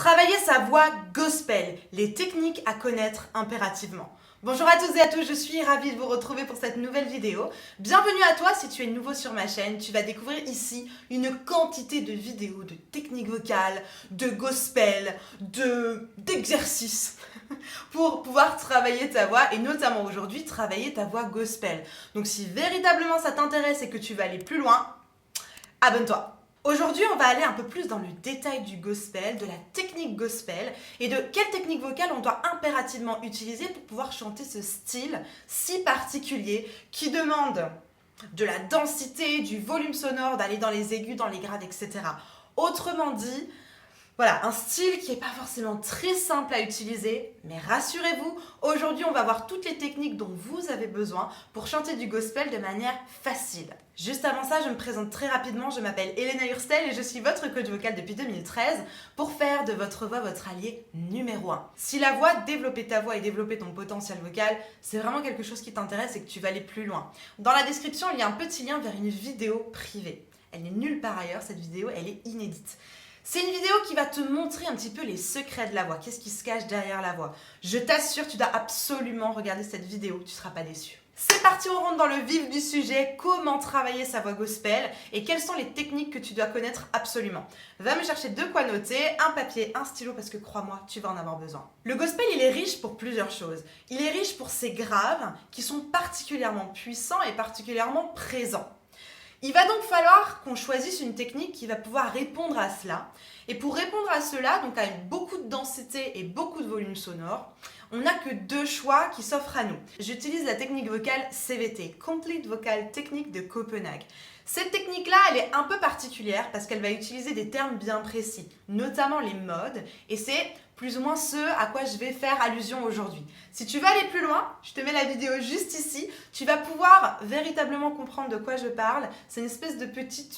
Travailler sa voix gospel, les techniques à connaître impérativement. Bonjour à toutes et à tous, je suis ravie de vous retrouver pour cette nouvelle vidéo. Bienvenue à toi si tu es nouveau sur ma chaîne. Tu vas découvrir ici une quantité de vidéos, de techniques vocales, de gospel, d'exercices pour pouvoir travailler ta voix et notamment aujourd'hui travailler ta voix gospel. Donc si véritablement ça t'intéresse et que tu vas aller plus loin, abonne-toi. Aujourd'hui, on va aller un peu plus dans le détail du gospel, de la technique gospel et de quelle technique vocale on doit impérativement utiliser pour pouvoir chanter ce style si particulier qui demande de la densité, du volume sonore, d'aller dans les aigus, dans les graves, etc. Autrement dit, voilà, un style qui n'est pas forcément très simple à utiliser, mais rassurez-vous, aujourd'hui on va voir toutes les techniques dont vous avez besoin pour chanter du gospel de manière facile. Juste avant ça, je me présente très rapidement, je m'appelle Elena Hurstel et je suis votre coach vocal depuis 2013 pour faire de votre voix votre allié numéro 1. Si la voix, développer ta voix et développer ton potentiel vocal, c'est vraiment quelque chose qui t'intéresse et que tu vas aller plus loin. Dans la description, il y a un petit lien vers une vidéo privée. Elle n'est nulle part ailleurs, cette vidéo, elle est inédite. C'est une vidéo qui va te montrer un petit peu les secrets de la voix, qu'est-ce qui se cache derrière la voix. Je t'assure, tu dois absolument regarder cette vidéo, tu ne seras pas déçu. C'est parti, on rentre dans le vif du sujet, comment travailler sa voix gospel et quelles sont les techniques que tu dois connaître absolument. Va me chercher de quoi noter, un papier, un stylo parce que crois-moi, tu vas en avoir besoin. Le gospel, il est riche pour plusieurs choses. Il est riche pour ses graves qui sont particulièrement puissants et particulièrement présents. Il va donc falloir qu'on choisisse une technique qui va pouvoir répondre à cela. Et pour répondre à cela, donc avec beaucoup de densité et beaucoup de volume sonore, on n'a que deux choix qui s'offrent à nous. J'utilise la technique vocale CVT, Complete Vocal Technique de Copenhague. Cette technique-là, elle est un peu particulière parce qu'elle va utiliser des termes bien précis, notamment les modes, et c'est plus ou moins ce à quoi je vais faire allusion aujourd'hui. Si tu veux aller plus loin, je te mets la vidéo juste ici, tu vas pouvoir véritablement comprendre de quoi je parle. C'est une espèce de petit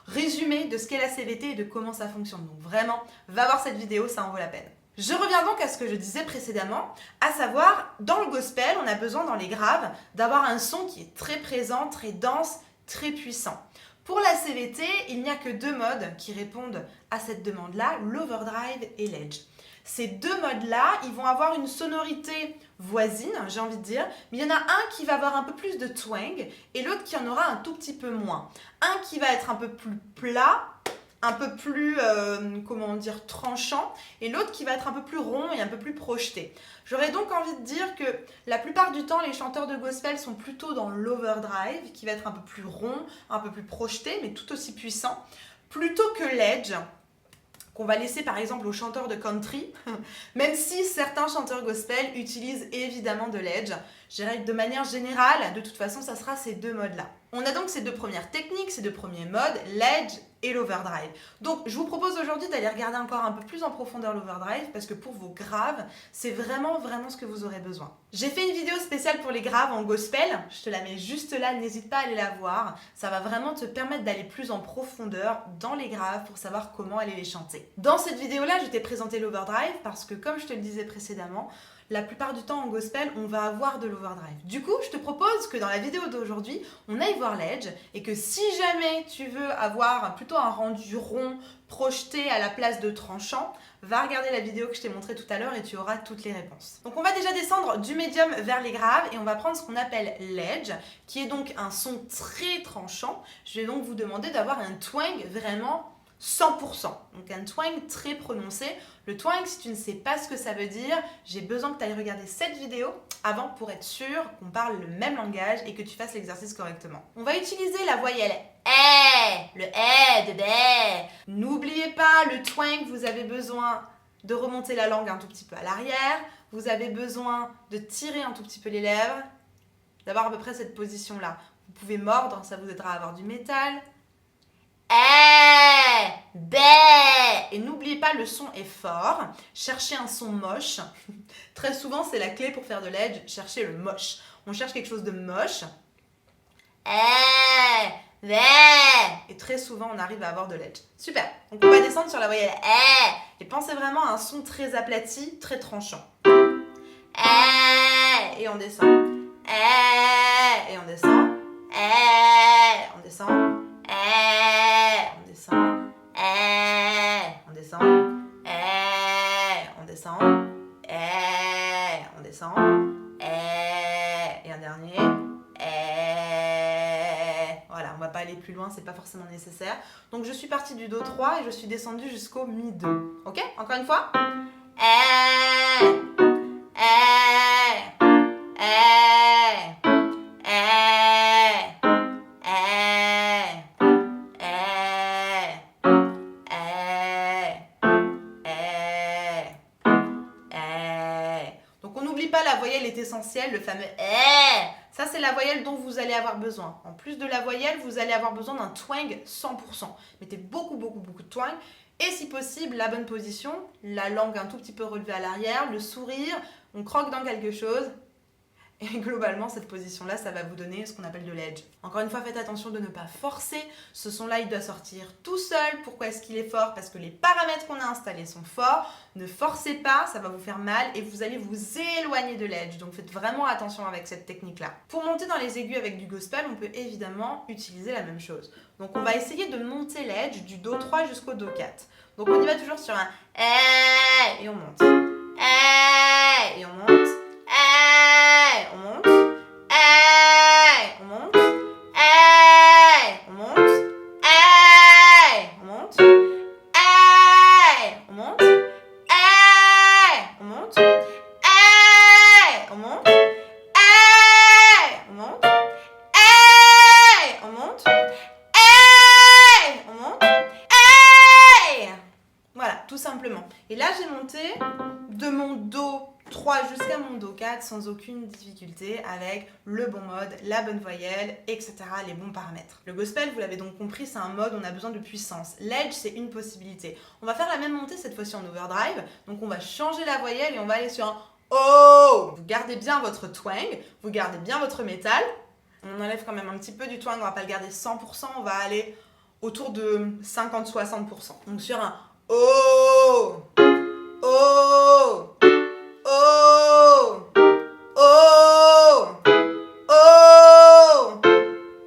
résumé de ce qu'est la CVT et de comment ça fonctionne. Donc vraiment, va voir cette vidéo, ça en vaut la peine. Je reviens donc à ce que je disais précédemment, à savoir, dans le gospel, on a besoin dans les graves d'avoir un son qui est très présent, très dense, très puissant. Pour la CVT, il n'y a que deux modes qui répondent à cette demande-là, l'overdrive et l'edge. Ces deux modes-là, ils vont avoir une sonorité voisine, j'ai envie de dire, mais il y en a un qui va avoir un peu plus de twang et l'autre qui en aura un tout petit peu moins. Un qui va être un peu plus plat, un peu plus, tranchant, et l'autre qui va être un peu plus rond et un peu plus projeté. J'aurais donc envie de dire que la plupart du temps, les chanteurs de gospel sont plutôt dans l'overdrive, qui va être un peu plus rond, un peu plus projeté, mais tout aussi puissant, plutôt que l'edge, qu'on va laisser par exemple aux chanteurs de country, même si certains chanteurs gospel utilisent évidemment de l'edge. Je dirais que de manière générale, de toute façon, ça sera ces deux modes-là. On a donc ces deux premières techniques, ces deux premiers modes, l'edge et l'overdrive. Donc, je vous propose aujourd'hui d'aller regarder encore un peu plus en profondeur l'overdrive parce que pour vos graves, c'est vraiment ce que vous aurez besoin. J'ai fait une vidéo spéciale pour les graves en gospel, je te la mets juste là, n'hésite pas à aller la voir. Ça va vraiment te permettre d'aller plus en profondeur dans les graves pour savoir comment aller les chanter. Dans cette vidéo-là, je t'ai présenté l'overdrive parce que comme je te le disais précédemment, la plupart du temps en gospel, on va avoir de l'overdrive. Du coup, je te propose que dans la vidéo d'aujourd'hui, on aille voir l'edge et que si jamais tu veux avoir plutôt un rendu rond, projeté à la place de tranchant, va regarder la vidéo que je t'ai montrée tout à l'heure et tu auras toutes les réponses. Donc on va déjà descendre du médium vers les graves et on va prendre ce qu'on appelle l'edge, qui est donc un son très tranchant. Je vais donc vous demander d'avoir un twang vraiment 100%, donc un twang très prononcé. Le twang, si tu ne sais pas ce que ça veut dire, j'ai besoin que tu ailles regarder cette vidéo avant pour être sûr qu'on parle le même langage et que tu fasses l'exercice correctement. On va utiliser la voyelle « le « de « bé ». N'oubliez pas le twang, vous avez besoin de remonter la langue un tout petit peu à l'arrière, vous avez besoin de tirer un tout petit peu les lèvres, d'avoir à peu près cette position-là. Vous pouvez mordre, ça vous aidera à avoir du métal. Bé. Et n'oubliez pas, le son est fort. Cherchez un son moche. Très souvent, c'est la clé pour faire de l'edge. Cherchez le moche. On cherche quelque chose de moche. Bé. Et très souvent, on arrive à avoir de l'edge. Super. Donc, on va descendre sur la voyelle et pensez vraiment à un son très aplati, très tranchant. Et on descend. Et on descend. On descend. On descend, on descend, descend, on descend, et un dernier, voilà, on va pas aller plus loin, c'est pas forcément nécessaire. Donc je suis partie du Do 3 et je suis descendue jusqu'au Mi 2. Ok? Encore une fois. Donc on n'oublie pas la voyelle est essentielle, le fameux ça c'est la voyelle dont vous allez avoir besoin. En plus de la voyelle, vous allez avoir besoin d'un twang 100%. Mettez beaucoup de twang. Et si possible, la bonne position, la langue un tout petit peu relevée à l'arrière, le sourire, on croque dans quelque chose. Et globalement, cette position-là, ça va vous donner ce qu'on appelle de l'edge. Encore une fois, faites attention de ne pas forcer. Ce son-là, il doit sortir tout seul. Pourquoi est-ce qu'il est fort? Parce que les paramètres qu'on a installés sont forts. Ne forcez pas, ça va vous faire mal et vous allez vous éloigner de l'edge. Donc faites vraiment attention avec cette technique-là. Pour monter dans les aigus avec du gospel, on peut évidemment utiliser la même chose. Donc on va essayer de monter l'edge du Do 3 jusqu'au Do 4. Donc on y va toujours sur un et on monte. Et on monte. On monte, on monte, on monte, on monte, on monte, on monte, on monte, on monte, on monte, on monte, voilà, tout simplement. Et là, j'ai monté de mon Do 3 jusqu'à mon Do 4 sans aucune difficulté avec le bon mode, la bonne voyelle, etc. les bons paramètres. Le gospel, vous l'avez donc compris, c'est un mode où on a besoin de puissance. L'edge, c'est une possibilité. On va faire la même montée cette fois-ci en overdrive. Donc on va changer la voyelle et on va aller sur un Oh. Vous gardez bien votre twang, vous gardez bien votre métal. On enlève quand même un petit peu du twang, on va pas le garder 100%, on va aller autour de 50-60%. Donc sur un Oh. Oh. Oh, oh, oh,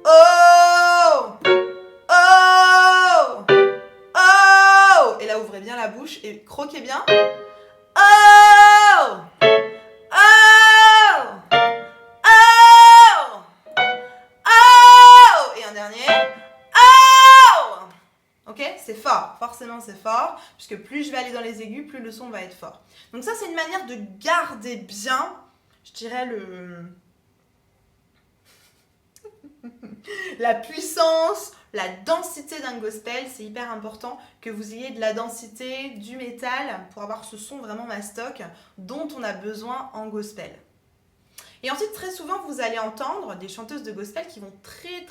oh, oh, oh. Et là, ouvrez bien la bouche et croquez bien. Oh, oh, oh, oh. Et un dernier. Oh. Ok, c'est fort, forcément c'est fort, puisque plus je vais aller dans les aigus, plus le son va être fort. Donc ça, c'est une manière de garder bien, je dirais, la puissance, la densité d'un gospel. C'est hyper important que vous ayez de la densité, du métal, pour avoir ce son vraiment mastoc dont on a besoin en gospel. Et ensuite, très souvent, vous allez entendre des chanteuses de gospel qui vont très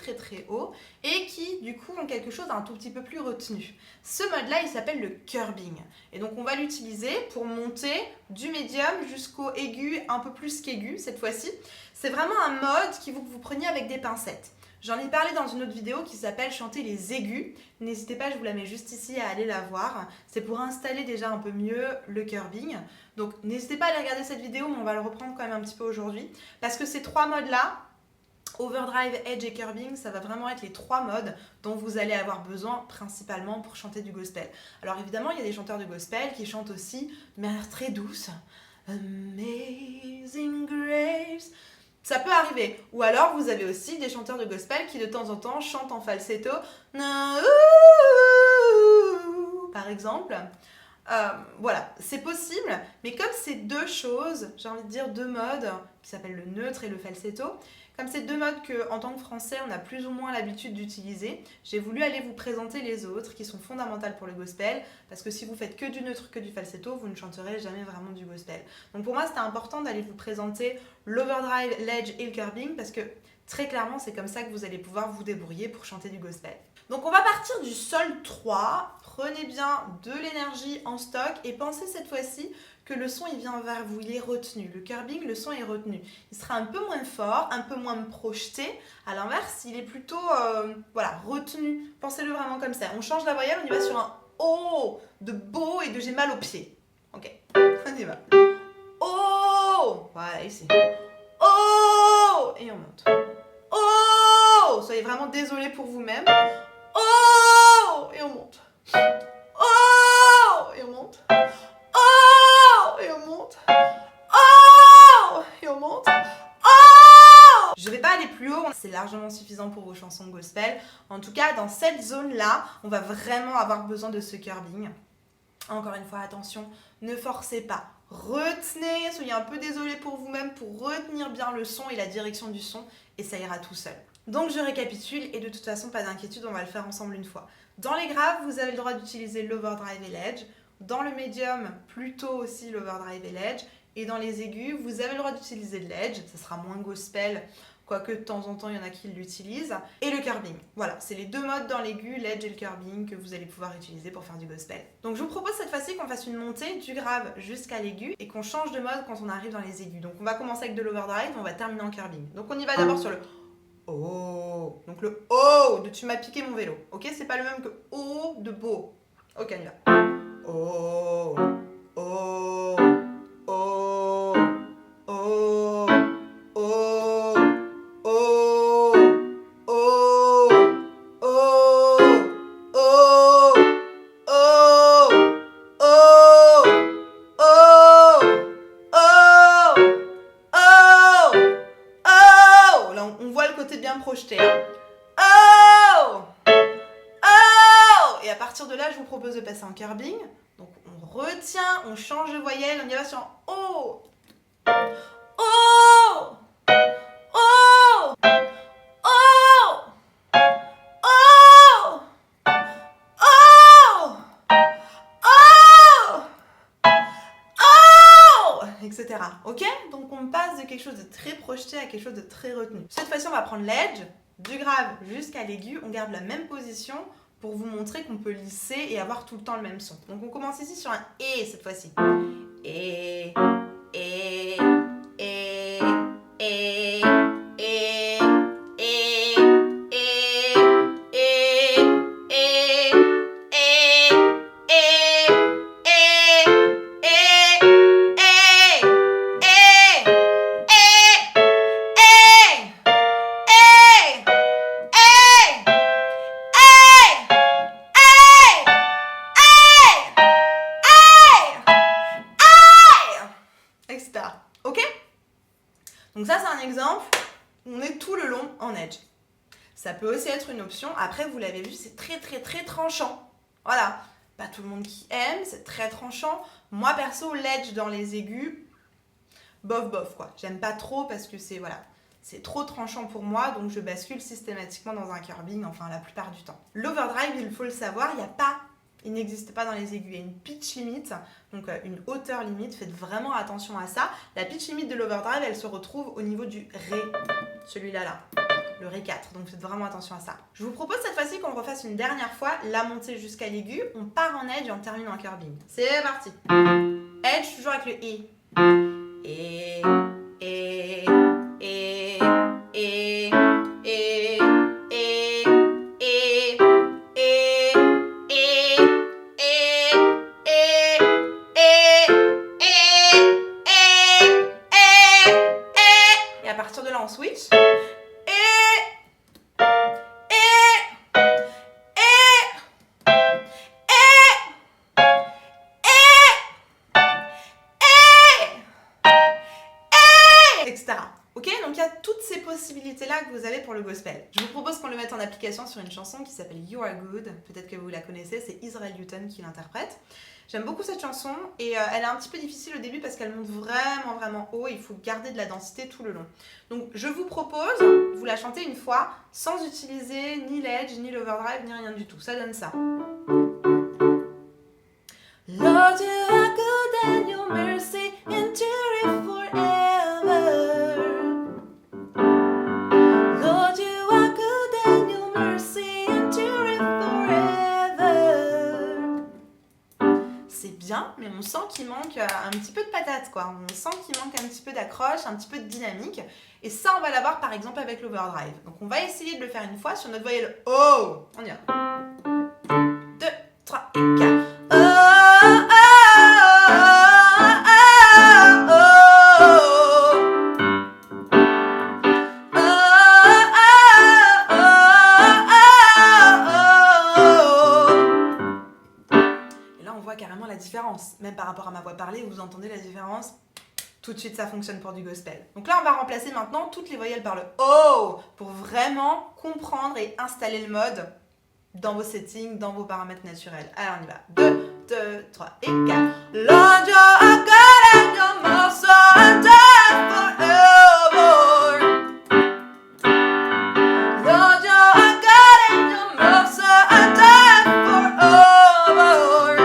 haut et qui, du coup, ont quelque chose d'un tout petit peu plus retenu. Ce mode-là, il s'appelle le curbing. Et donc, on va l'utiliser pour monter du médium jusqu'au aigu, un peu plus qu'aigu cette fois-ci. C'est vraiment un mode qu'il faut que vous preniez avec des pincettes. J'en ai parlé dans une autre vidéo qui s'appelle chanter les aigus. N'hésitez pas, je vous la mets juste ici à aller la voir. C'est pour installer déjà un peu mieux le curbing. Donc n'hésitez pas à aller regarder cette vidéo, mais on va le reprendre quand même un petit peu aujourd'hui. Parce que ces trois modes-là, overdrive, edge et curbing, ça va vraiment être les trois modes dont vous allez avoir besoin principalement pour chanter du gospel. Alors évidemment, il y a des chanteurs de gospel qui chantent aussi de manière très douce. Amazing Grace. Ça peut arriver. Ou alors, vous avez aussi des chanteurs de gospel qui, de temps en temps, chantent en falsetto. Par exemple. Voilà, c'est possible. Mais comme c'est deux choses, j'ai envie de dire deux modes, qui s'appellent le neutre et le falsetto, comme c'est deux modes qu'en tant que Français, on a plus ou moins l'habitude d'utiliser, j'ai voulu aller vous présenter les autres qui sont fondamentales pour le gospel, parce que si vous faites que du neutre, que du falsetto, vous ne chanterez jamais vraiment du gospel. Donc pour moi, c'était important d'aller vous présenter l'overdrive, l'edge et le curbing, parce que très clairement, c'est comme ça que vous allez pouvoir vous débrouiller pour chanter du gospel. Donc on va partir du sol 3, prenez bien de l'énergie en stock et pensez cette fois-ci que le son il vient vers vous, il est retenu. Le curbing, le son est retenu. Il sera un peu moins fort, un peu moins projeté. À l'inverse, il est plutôt voilà, retenu. Pensez-le vraiment comme ça. On change la voyelle, on y va sur un O de beau et de j'ai mal aux pieds. Ok, on y va. O, voilà, ici. O, et on monte. O, soyez vraiment désolé pour vous-même. Oh, et on monte. Oh, et on monte. Oh, monte. Oh! Et on monte. Oh! Je vais pas aller plus haut, c'est largement suffisant pour vos chansons gospel. En tout cas, dans cette zone-là, on va vraiment avoir besoin de ce curving. Encore une fois, attention, ne forcez pas. Retenez, soyez un peu désolé pour vous-même pour retenir bien le son et la direction du son et ça ira tout seul. Donc je récapitule et de toute façon, pas d'inquiétude, on va le faire ensemble une fois. Dans les graves, vous avez le droit d'utiliser l'overdrive et l'edge. Dans le médium, plutôt aussi l'overdrive et l'edge. Et dans les aigus, vous avez le droit d'utiliser de l'edge, ça sera moins gospel, quoique de temps en temps, il y en a qui l'utilisent. Et le curving. Voilà, c'est les deux modes dans l'aigu, l'edge et le curving, que vous allez pouvoir utiliser pour faire du gospel. Donc je vous propose cette fois-ci qu'on fasse une montée du grave jusqu'à l'aigu et qu'on change de mode quand on arrive dans les aigus. Donc on va commencer avec de l'overdrive, on va terminer en curving. Donc on y va d'abord sur le Oh. Donc le Oh de tu m'as piqué mon vélo. Ok, c'est pas le même que Oh de beau. Ok, on y va. Oh. Oh. Oh. Oh. Oh. Oh, oh, oh, oh, oh, oh, oh, oh. Là, on voit le côté bien projeté. Oh, oh. Et à partir de là, je vous propose de passer en curving. Donc, on retient, on change de voyelle, on y va sur un Oh. Oh. Oh. Oh! Oh! Oh! Oh! Oh! Etc. Ok? Donc on passe de quelque chose de très projeté à quelque chose de très retenu. Cette fois-ci, on va prendre l'edge, du grave jusqu'à l'aigu. On garde la même position pour vous montrer qu'on peut lisser et avoir tout le temps le même son. Donc on commence ici sur un Et cette fois-ci. Et, et, et, et, et. Etc. Ok? Donc ça, c'est un exemple où on est tout le long en edge. Ça peut aussi être une option. Après, vous l'avez vu, c'est très tranchant. Voilà. Pas tout le monde qui aime, c'est très tranchant. Moi, perso, l'edge dans les aigus, bof, quoi. J'aime pas trop parce que c'est, voilà, c'est trop tranchant pour moi, donc je bascule systématiquement dans un curving, enfin, la plupart du temps. L'overdrive, il faut le savoir, il n'existe pas dans les aigus. Il y a une pitch limite, donc une hauteur limite. Faites vraiment attention à ça. La pitch limite de l'overdrive, elle se retrouve au niveau du Ré, celui-là, le Ré 4. Donc faites vraiment attention à ça. Je vous propose cette fois-ci qu'on refasse une dernière fois la montée jusqu'à l'aigu. On part en edge et on termine en curving. C'est parti. Edge, toujours avec le I. Et, et, et, et, et, et, et. Et à partir de là, on switch. Etc. Ok, donc il y a toutes ces possibilités-là que vous avez pour le gospel. Je vous propose qu'on le mette en application sur une chanson qui s'appelle You Are Good. Peut-être que vous la connaissez, c'est Israel Houghton qui l'interprète. J'aime beaucoup cette chanson et elle est un petit peu difficile au début parce qu'elle monte vraiment haut et il faut garder de la densité tout le long. Donc je vous propose, vous la chantez une fois sans utiliser ni l'edge, ni l'overdrive, ni rien du tout. Ça donne ça. Lord, you are good and your mercy endureth forever. Lord, you are good and your mercy endureth forever. C'est bien, mais on sent qu'il manque un petit peu de patate, quoi. On sent qu'il manque un petit peu d'accroche, un petit peu de dynamique. Et ça, on va l'avoir par exemple avec l'overdrive. Donc on va essayer de le faire une fois sur notre voyelle O. On y va. 2, 3 et 4. Carrément la différence, même par rapport à ma voix parlée, vous entendez la différence? Tout de suite, ça fonctionne pour du gospel. Donc là, on va remplacer maintenant toutes les voyelles par le O pour vraiment comprendre et installer le mode dans vos settings, dans vos paramètres naturels. Allez, on y va. 2, 2, 3 et 4. Lord, you're a God and your mercy endures forever. Lord, you're a God and your mercy endures forever.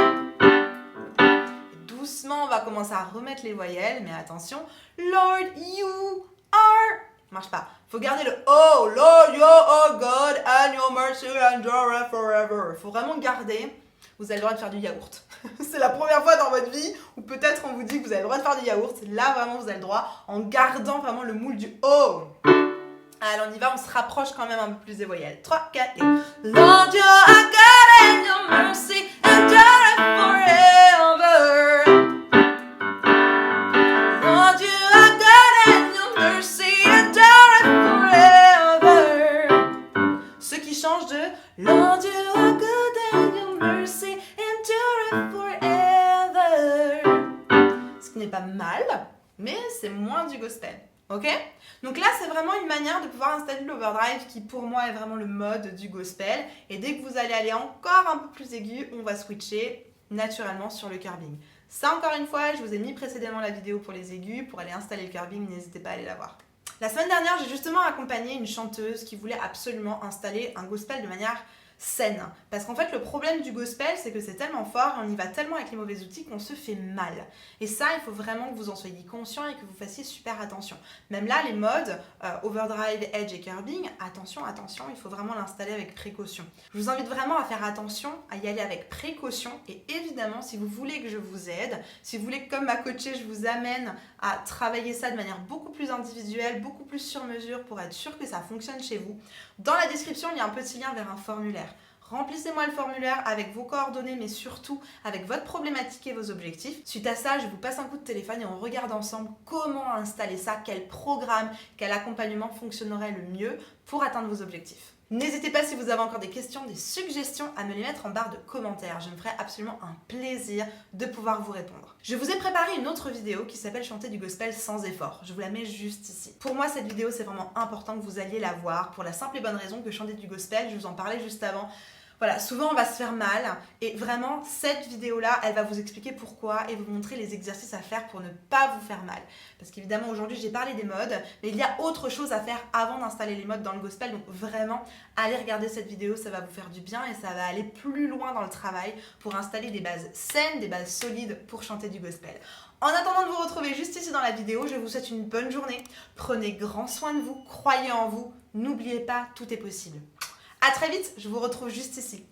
Doucement, on va commencer à remettre les voyelles, mais attention. Lord, you are... Marche pas. Faut garder le O. Lord, you're a God and your mercy endure forever. Faut vraiment garder. Vous avez le droit de faire du yaourt. C'est la première fois dans votre vie où peut-être on vous dit que vous avez le droit de faire du yaourt. Là, vraiment, vous avez le droit en gardant vraiment le moule du O. Allez, on y va. On se rapproche quand même un peu plus des voyelles. 3, 4 et... Lord, you're a God and your mercy endure forever. Lord, you're a God and your mercy endure forever. Ce qui change de Lord, you're a God and your mercy endure forever. Ce qui n'est pas mal, mais c'est moins du gospel. Ok? Donc là, c'est vraiment une manière de pouvoir installer l'overdrive qui, pour moi, est vraiment le mode du gospel. Et dès que vous allez aller encore un peu plus aigu, on va switcher naturellement sur le curbing. Ça, encore une fois, je vous ai mis précédemment la vidéo pour les aigus. Pour aller installer le curbing, n'hésitez pas à aller la voir. La semaine dernière, j'ai justement accompagné une chanteuse qui voulait absolument installer un gospel de manière saine. Parce qu'en fait, le problème du gospel, c'est que c'est tellement fort et on y va tellement avec les mauvais outils qu'on se fait mal. Et ça, il faut vraiment que vous en soyez conscient et que vous fassiez super attention. Même là, les modes overdrive, edge et curbing, attention, attention, il faut vraiment l'installer avec précaution. Je vous invite vraiment à faire attention, à y aller avec précaution. Et évidemment, si vous voulez que je vous aide, si vous voulez que comme ma coachée, je vous amène à travailler ça de manière beaucoup plus individuelle, beaucoup plus sur mesure pour être sûr que ça fonctionne chez vous, dans la description, il y a un petit lien vers un formulaire. Remplissez-moi le formulaire avec vos coordonnées, mais surtout avec votre problématique et vos objectifs. Suite à ça, je vous passe un coup de téléphone et on regarde ensemble comment installer ça, quel programme, quel accompagnement fonctionnerait le mieux pour atteindre vos objectifs. N'hésitez pas si vous avez encore des questions, des suggestions à me les mettre en barre de commentaires. Je me ferai absolument un plaisir de pouvoir vous répondre. Je vous ai préparé une autre vidéo qui s'appelle Chanter du gospel sans effort. Je vous la mets juste ici. Pour moi, cette vidéo, c'est vraiment important que vous alliez la voir pour la simple et bonne raison que chanter du gospel, je vous en parlais juste avant, voilà, souvent on va se faire mal et vraiment cette vidéo-là, elle va vous expliquer pourquoi et vous montrer les exercices à faire pour ne pas vous faire mal. Parce qu'évidemment aujourd'hui j'ai parlé des modes, mais il y a autre chose à faire avant d'installer les modes dans le gospel. Donc vraiment, allez regarder cette vidéo, ça va vous faire du bien et ça va aller plus loin dans le travail pour installer des bases saines, des bases solides pour chanter du gospel. En attendant de vous retrouver juste ici dans la vidéo, je vous souhaite une bonne journée. Prenez grand soin de vous, croyez en vous, n'oubliez pas, tout est possible. À très vite, je vous retrouve juste ici.